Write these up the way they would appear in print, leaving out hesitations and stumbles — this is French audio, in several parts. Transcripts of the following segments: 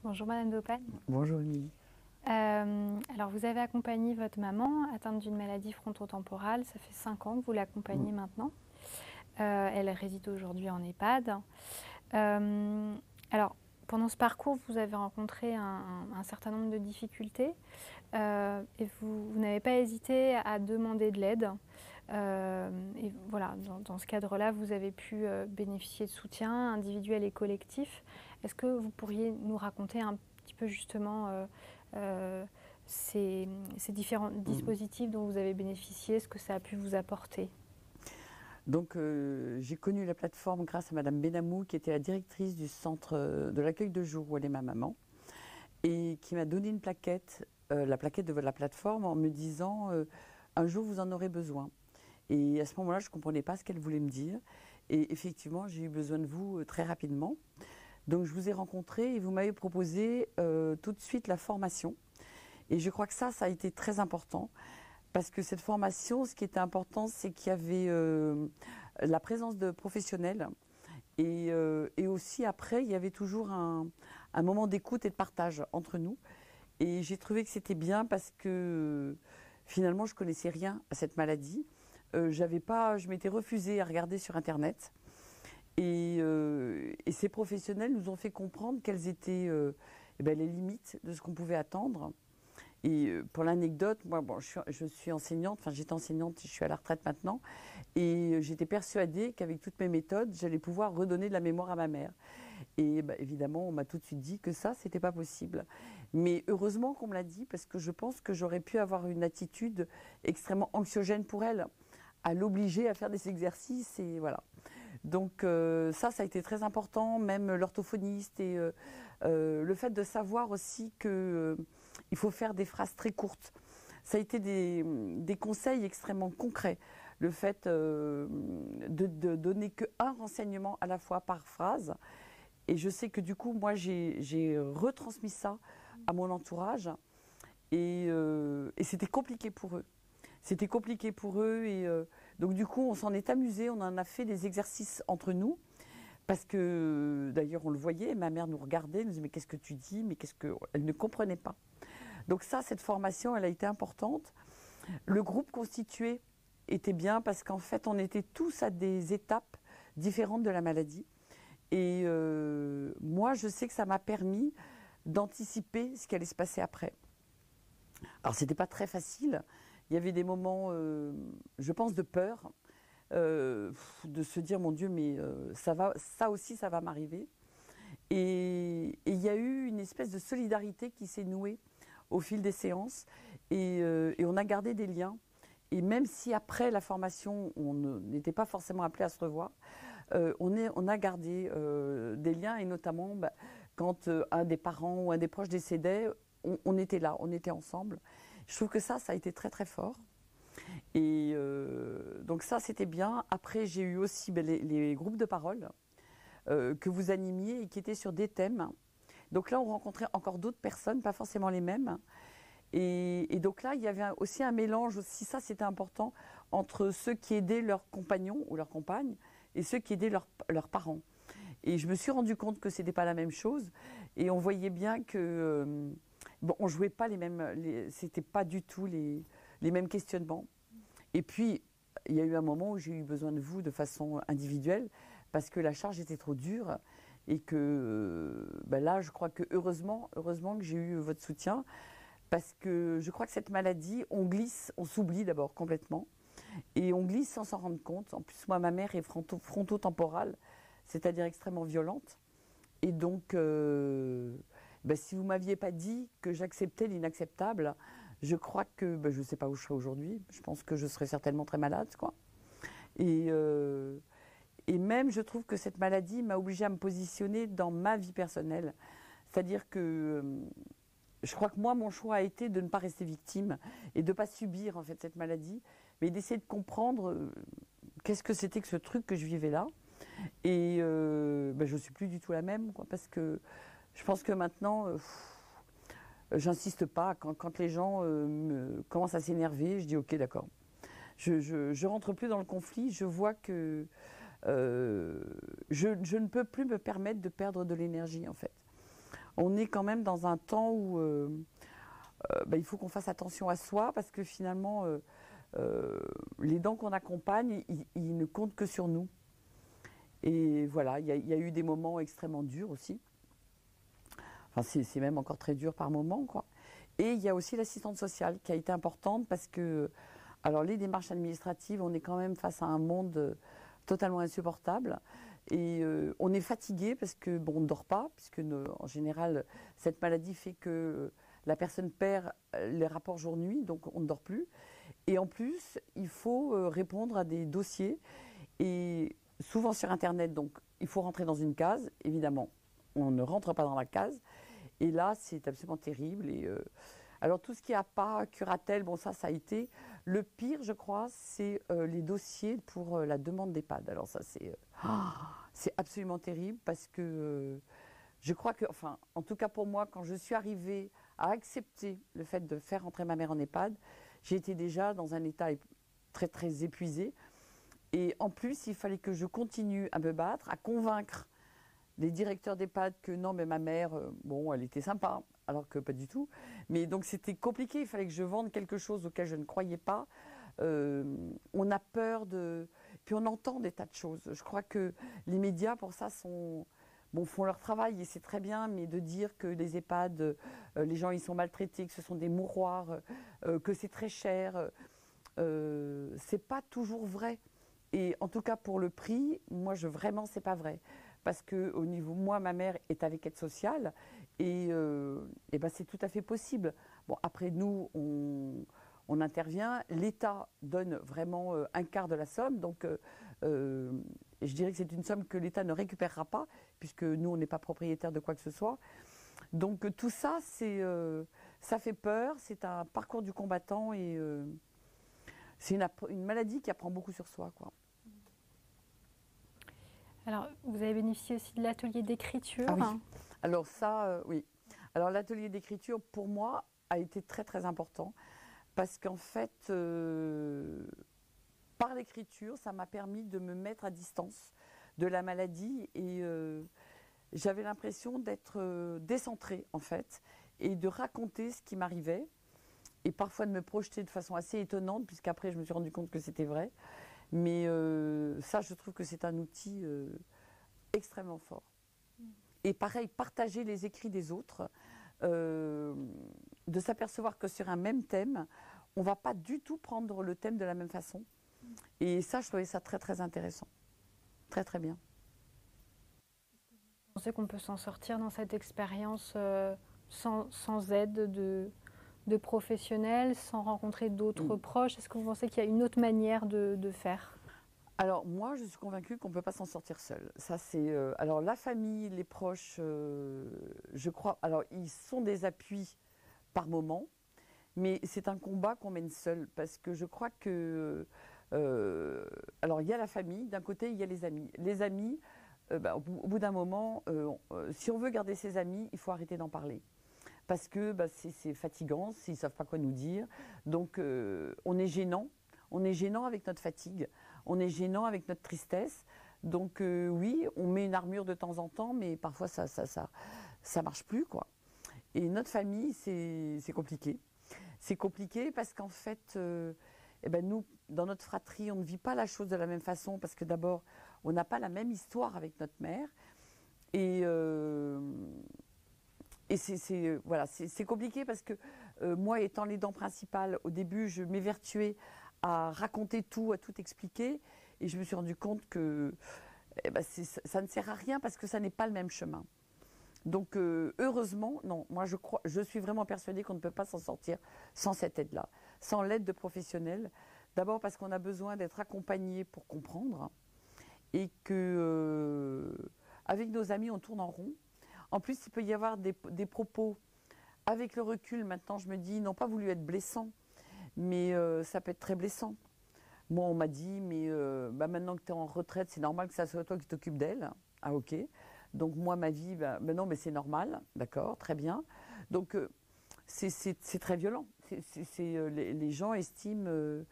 Bonjour Madame Dopagne. Bonjour Émilie. Alors vous avez accompagné votre maman atteinte d'une maladie frontotemporale, ça fait 5 ans que vous l'accompagnez maintenant. Elle réside aujourd'hui en EHPAD. Alors pendant ce parcours, vous avez rencontré un certain nombre de difficultés et vous n'avez pas hésité à demander de l'aide. Et voilà, dans ce cadre-là, vous avez pu bénéficier de soutien individuel et collectif. Est-ce que vous pourriez nous raconter un petit peu justement ces différents dispositifs dont vous avez bénéficié, ce que ça a pu vous apporter? Donc j'ai connu la plateforme grâce à Madame Benamou qui était la directrice du centre de l'accueil de jour où elle est ma maman et qui m'a donné une plaquette, la plaquette de la plateforme en me disant un jour vous en aurez besoin. Et à ce moment-là je ne comprenais pas ce qu'elle voulait me dire et effectivement j'ai eu besoin de vous très rapidement. Donc je vous ai rencontré et vous m'avez proposé tout de suite la formation et je crois que ça a été très important. Parce que cette formation, ce qui était important, c'est qu'il y avait la présence de professionnels et aussi après, il y avait toujours un moment d'écoute et de partage entre nous. Et j'ai trouvé que c'était bien parce que finalement, je connaissais rien à cette maladie. Je m'étais refusée à regarder sur Internet. Et ces professionnels nous ont fait comprendre quelles étaient les limites de ce qu'on pouvait attendre. Et pour l'anecdote, moi, je suis enseignante, enfin j'étais enseignante, je suis à la retraite maintenant, et j'étais persuadée qu'avec toutes mes méthodes, j'allais pouvoir redonner de la mémoire à ma mère. Et évidemment, on m'a tout de suite dit que ça, c'était pas possible. Mais heureusement qu'on me l'a dit, parce que je pense que j'aurais pu avoir une attitude extrêmement anxiogène pour elle, à l'obliger à faire des exercices, et voilà. Donc ça a été très important, même l'orthophoniste et le fait de savoir aussi que il faut faire des phrases très courtes. Ça a été des conseils extrêmement concrets. Le fait de donner qu'un renseignement à la fois par phrase. Et je sais que du coup, moi, j'ai retransmis ça à mon entourage. Et c'était compliqué pour eux. C'était compliqué pour eux. Et donc du coup, on s'en est amusé. On en a fait des exercices entre nous. Parce que d'ailleurs, on le voyait. Ma mère nous regardait, nous disait mais qu'est-ce que tu dis? Mais qu'est-ce que... Elle ne comprenait pas. Donc ça, cette formation, elle a été importante. Le groupe constitué était bien parce qu'en fait, on était tous à des étapes différentes de la maladie. Et moi, je sais que ça m'a permis d'anticiper ce qui allait se passer après. Alors, c'était pas très facile. Il y avait des moments, je pense, de peur, de se dire, mon Dieu, mais ça aussi, ça va m'arriver. Et il y a eu une espèce de solidarité qui s'est nouée au fil des séances et on a gardé des liens. Et même si après la formation, on n'était pas forcément appelé à se revoir, on a gardé des liens et notamment quand un des parents ou un des proches décédait, on était là, on était ensemble. Je trouve que ça a été très très fort. Et donc ça, c'était bien. Après, j'ai eu aussi les groupes de parole que vous animiez et qui étaient sur des thèmes. Donc là, on rencontrait encore d'autres personnes, pas forcément les mêmes. Et donc là, il y avait aussi un mélange, aussi ça c'était important, entre ceux qui aidaient leurs compagnons ou leurs compagnes et ceux qui aidaient leurs parents. Et je me suis rendu compte que c'était pas la même chose. Et on voyait bien que on jouait pas les mêmes, c'était pas du tout les mêmes questionnements. Et puis il y a eu un moment où j'ai eu besoin de vous de façon individuelle parce que la charge était trop dure et que là, je crois que heureusement que j'ai eu votre soutien. Parce que je crois que cette maladie, on glisse, on s'oublie d'abord complètement. Et on glisse sans s'en rendre compte. En plus, moi, ma mère est frontotemporale, c'est-à-dire extrêmement violente. Et donc, si vous ne m'aviez pas dit que j'acceptais l'inacceptable, je crois que je ne sais pas où je serais aujourd'hui. Je pense que je serais certainement très malade, quoi. Et même, je trouve que cette maladie m'a obligée à me positionner dans ma vie personnelle. C'est-à-dire que... je crois que moi, mon choix a été de ne pas rester victime et de ne pas subir en fait cette maladie, mais d'essayer de comprendre qu'est-ce que c'était que ce truc que je vivais là. Et je ne suis plus du tout la même, quoi, parce que je pense que maintenant, j'insiste pas. Quand les gens commencent à s'énerver, je dis ok, d'accord. Je rentre plus dans le conflit, je vois que je ne peux plus me permettre de perdre de l'énergie en fait. on est quand même dans un temps où il faut qu'on fasse attention à soi parce que finalement, les dents qu'on accompagne, ils ne comptent que sur nous. Et voilà, il y a eu des moments extrêmement durs aussi. Enfin, c'est même encore très dur par moment, quoi. Et il y a aussi l'assistante sociale qui a été importante parce que, alors les démarches administratives, on est quand même face à un monde totalement insupportable. Et on est fatigué parce que bon, on ne dort pas, puisque en général, cette maladie fait que la personne perd les rapports jour-nuit, donc on ne dort plus. Et en plus, il faut répondre à des dossiers, et souvent sur Internet, donc il faut rentrer dans une case, évidemment, on ne rentre pas dans la case. Et là, c'est absolument terrible. Et, alors tout ce qui n'a pas curatelle, bon ça a été. Le pire, je crois, c'est les dossiers pour la demande d'EHPAD. Alors ça, c'est absolument terrible parce que je crois que, enfin, en tout cas pour moi, quand je suis arrivée à accepter le fait de faire rentrer ma mère en EHPAD, j'ai été déjà dans un état très très épuisé. Et en plus, il fallait que je continue à me battre, à convaincre les directeurs d'EHPAD que non, mais ma mère, bon, elle était sympa, alors que pas du tout. Mais donc c'était compliqué, il fallait que je vende quelque chose auquel je ne croyais pas. On a peur de... Puis on entend des tas de choses. Je crois que les médias, pour ça, font leur travail, et c'est très bien, mais de dire que les EHPAD, les gens, ils sont maltraités, que ce sont des mouroirs, que c'est très cher, c'est pas toujours vrai. Et en tout cas, pour le prix, moi, vraiment, c'est pas vrai. Parce que au niveau, moi, ma mère est avec aide sociale et c'est tout à fait possible. Bon, après nous, on intervient. L'État donne vraiment un quart de la somme, donc je dirais que c'est une somme que l'État ne récupérera pas, puisque nous, on n'est pas propriétaire de quoi que ce soit. Donc tout ça, ça fait peur. C'est un parcours du combattant et c'est une maladie qui apprend beaucoup sur soi, quoi. Alors, vous avez bénéficié aussi de l'atelier d'écriture. Ah oui. Alors ça, oui. Alors l'atelier d'écriture, pour moi, a été très très important parce qu'en fait, par l'écriture, ça m'a permis de me mettre à distance de la maladie et j'avais l'impression d'être décentrée en fait et de raconter ce qui m'arrivait et parfois de me projeter de façon assez étonnante puisqu'après je me suis rendu compte que c'était vrai. Mais ça, je trouve que c'est un outil extrêmement fort. Et pareil, partager les écrits des autres, de s'apercevoir que sur un même thème, on ne va pas du tout prendre le thème de la même façon. Et ça, je trouvais ça très, très intéressant. Très, très bien. Vous pensez qu'on peut s'en sortir dans cette expérience sans aide de professionnels, sans rencontrer d'autres proches? Est-ce que vous pensez qu'il y a une autre manière de faire? Alors moi, je suis convaincue qu'on ne peut pas s'en sortir seul. Ça, c'est alors la famille, les proches, je crois. Alors ils sont des appuis par moment, mais c'est un combat qu'on mène seul parce que je crois que alors il y a la famille d'un côté, il y a les amis. Les amis, au bout d'un moment, si on veut garder ses amis, il faut arrêter d'en parler. Parce que c'est fatigant, ils ne savent pas quoi nous dire. Donc on est gênant avec notre fatigue, on est gênant avec notre tristesse. Donc oui, on met une armure de temps en temps, mais parfois ça marche plus, quoi. Et notre famille, c'est compliqué. C'est compliqué parce qu'en fait, nous, dans notre fratrie, on ne vit pas la chose de la même façon parce que d'abord, on n'a pas la même histoire avec notre mère. Et c'est compliqué parce que moi, étant les dents principales, au début, je m'évertuais à raconter tout, à tout expliquer. Et je me suis rendu compte que ça ne sert à rien parce que ça n'est pas le même chemin. Donc heureusement, non, moi je suis vraiment persuadée qu'on ne peut pas s'en sortir sans cette aide-là, sans l'aide de professionnels. D'abord parce qu'on a besoin d'être accompagné pour comprendre et que avec nos amis, on tourne en rond. En plus, il peut y avoir des propos, avec le recul, maintenant je me dis, ils n'ont pas voulu être blessants, mais ça peut être très blessant. Moi, on m'a dit, mais maintenant que tu es en retraite, c'est normal que ça soit toi qui t'occupes d'elle. Ah ok. Donc moi, ma vie, non, mais c'est normal, d'accord, très bien. Donc c'est très violent. Les gens estiment...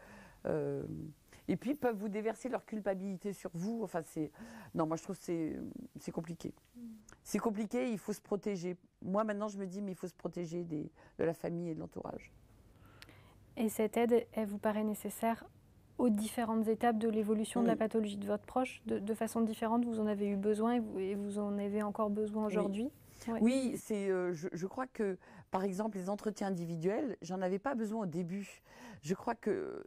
Et puis peuvent vous déverser leur culpabilité sur vous. Enfin, non, moi je trouve que c'est compliqué. C'est compliqué, il faut se protéger. Moi maintenant je me dis, mais il faut se protéger de la famille et de l'entourage. Et cette aide, elle vous paraît nécessaire aux différentes étapes de l'évolution de la pathologie de votre proche, de façon différente, vous en avez eu besoin et vous en avez encore besoin aujourd'hui? Oui, oui, je crois que, par exemple, les entretiens individuels, j'en avais pas besoin au début. Je crois que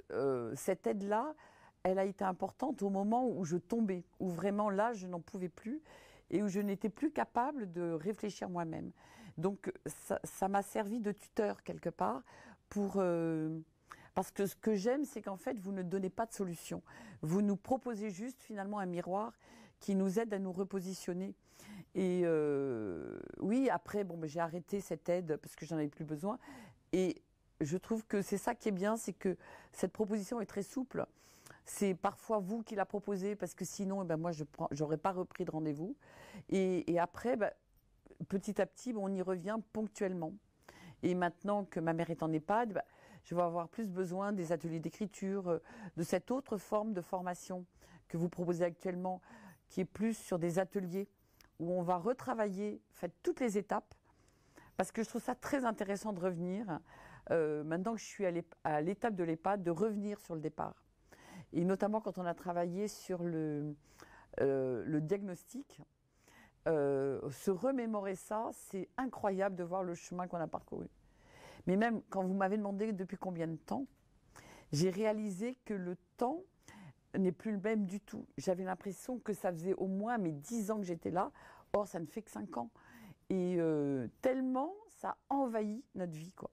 cette aide-là, elle a été importante au moment où je tombais, où vraiment là, je n'en pouvais plus et où je n'étais plus capable de réfléchir moi-même. Donc, ça m'a servi de tuteur quelque part pour... parce que ce que j'aime, c'est qu'en fait, vous ne donnez pas de solution. Vous nous proposez juste finalement un miroir qui nous aide à nous repositionner. Et oui, après, bon, j'ai arrêté cette aide parce que j'en avais plus besoin. Et je trouve que c'est ça qui est bien, c'est que cette proposition est très souple. C'est parfois vous qui la proposez parce que sinon, moi, je n'aurais pas repris de rendez-vous. Et après, petit à petit, on y revient ponctuellement. Et maintenant que ma mère est en EHPAD, je vais avoir plus besoin des ateliers d'écriture, de cette autre forme de formation que vous proposez actuellement, qui est plus sur des ateliers où on va retravailler toutes les étapes, parce que je trouve ça très intéressant de revenir, maintenant que je suis à l'étape de l'EHPAD, de revenir sur le départ. Et notamment quand on a travaillé sur le diagnostic, se remémorer ça, c'est incroyable de voir le chemin qu'on a parcouru. Mais même quand vous m'avez demandé depuis combien de temps, j'ai réalisé que le temps n'est plus le même du tout. J'avais l'impression que ça faisait au moins 10 ans que j'étais là. Or, ça ne fait que 5 ans. Et tellement ça envahit notre vie, quoi.